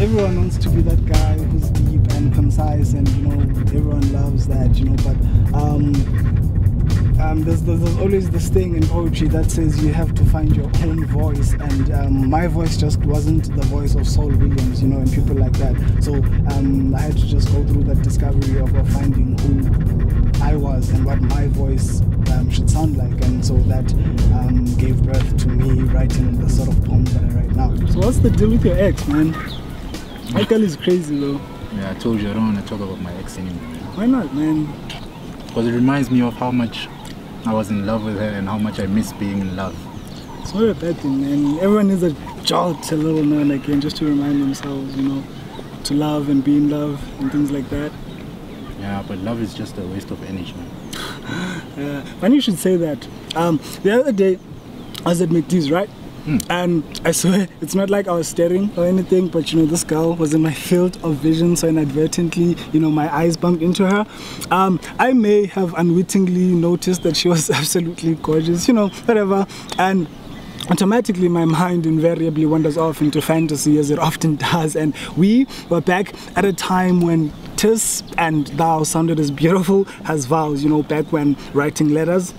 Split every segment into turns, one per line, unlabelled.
everyone wants to be that guy who's deep and concise, and everyone loves that, but there's always this thing in poetry that says you have to find your own voice, and my voice just wasn't the voice of Saul Williams, and people like that. So I had to just go through that discovery of finding who I was and what my voice should sound like, and so that gave birth to me writing the sort of poem that I write now. So what's the deal with your ex, man? That girl is crazy though.
Yeah, I told you I don't want to talk about my ex anymore.
Why not, man?
Because it reminds me of how much I was in love with her and how much I miss being in love.
It's not a bad thing, man. Everyone needs a jolt a little now and again just to remind themselves, to love and be in love and things like that.
Yeah, but love is just a waste of energy.
Funny you should say that. The other day, I was at McD's, right? And I swear, it's not like I was staring or anything, but this girl was in my field of vision, so inadvertently, my eyes bumped into her. I may have unwittingly noticed that she was absolutely gorgeous, whatever, and automatically my mind invariably wanders off into fantasy, as it often does, and we were back at a time when tis and thou sounded as beautiful as vows, back when writing letters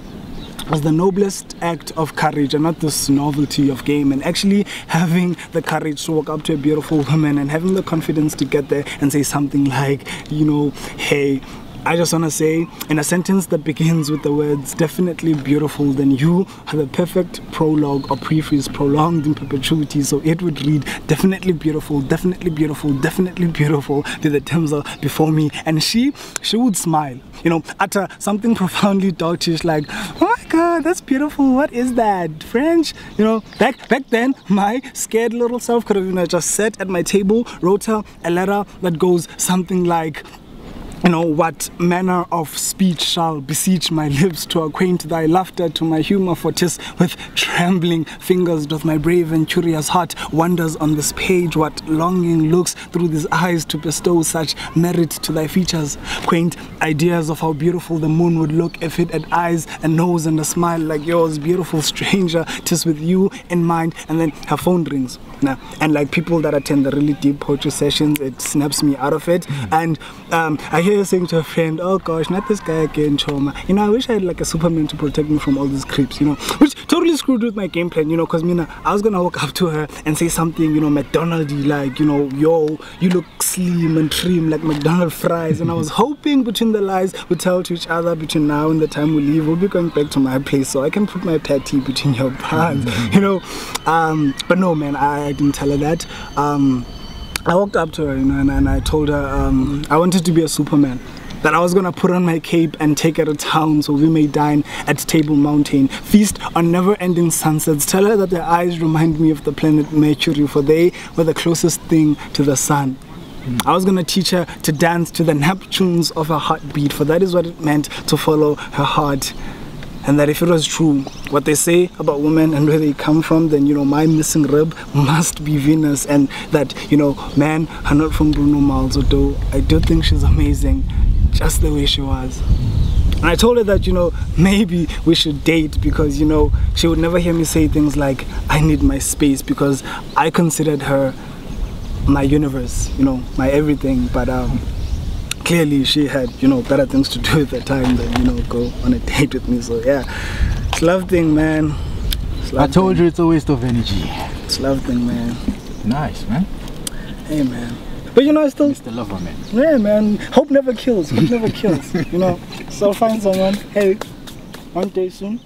was the noblest act of courage and not this novelty of game, and actually having the courage to walk up to a beautiful woman and having the confidence to get there and say something like, hey, I just want to say, in a sentence that begins with the words definitely beautiful, then you are the perfect prologue or preface prolonged in perpetuity. So it would read definitely beautiful, definitely beautiful, definitely beautiful to the damsel before me, and she would smile, utter something profoundly doltish like, oh my god, that's beautiful, what is that, French? Back then my scared little self could have just sat at my table, wrote her a letter that goes something like, what manner of speech shall beseech my lips to acquaint thy laughter to my humor, for 'tis with trembling fingers doth my brave and curious heart wanders on this page, what longing looks through these eyes to bestow such merit to thy features, quaint ideas of how beautiful the moon would look if it had eyes, a nose and a smile like yours, beautiful stranger, 'tis with you in mind. And then her phone rings. And like people that attend the really deep poetry sessions, it snaps me out of it, and I hear her saying to a friend, oh gosh, not this guy again, Choma. I wish I had like a Superman to protect me from all these creeps, which totally screwed with my game plan, because I was gonna walk up to her and say something, McDonald's-y, like, yo, you look slim and trim like McDonald's fries, and I was hoping between the lies we tell to each other between now and the time we leave, we'll be going back to my place so I can put my patty between your buns, but no, man, I didn't tell her that. I walked up to her, and I told her I wanted to be a Superman, that I was gonna put on my cape and take her to town so we may dine at Table Mountain, feast on never-ending sunsets, tell her that their eyes remind me of the planet Mercury, for they were the closest thing to the sun. I was gonna teach her to dance to the Neptunes of her heartbeat, for that is what it meant to follow her heart. And that if it was true what they say about women and where they come from, then my missing rib must be Venus, and that men are not from Bruno Mars, although I do think she's amazing just the way she was. And I told her that maybe we should date, because she would never hear me say things like I need my space, because I considered her my universe, my everything, but clearly she had better things to do at the time than go on a date with me. So yeah, it's love thing, man.
I told you it's a waste of energy.
It's love thing, man.
Nice, man.
Hey, man. But I still
Mr. Lover, man.
Yeah, man. Hope never kills. Hope never kills. So I'll find someone. Hey, one day soon.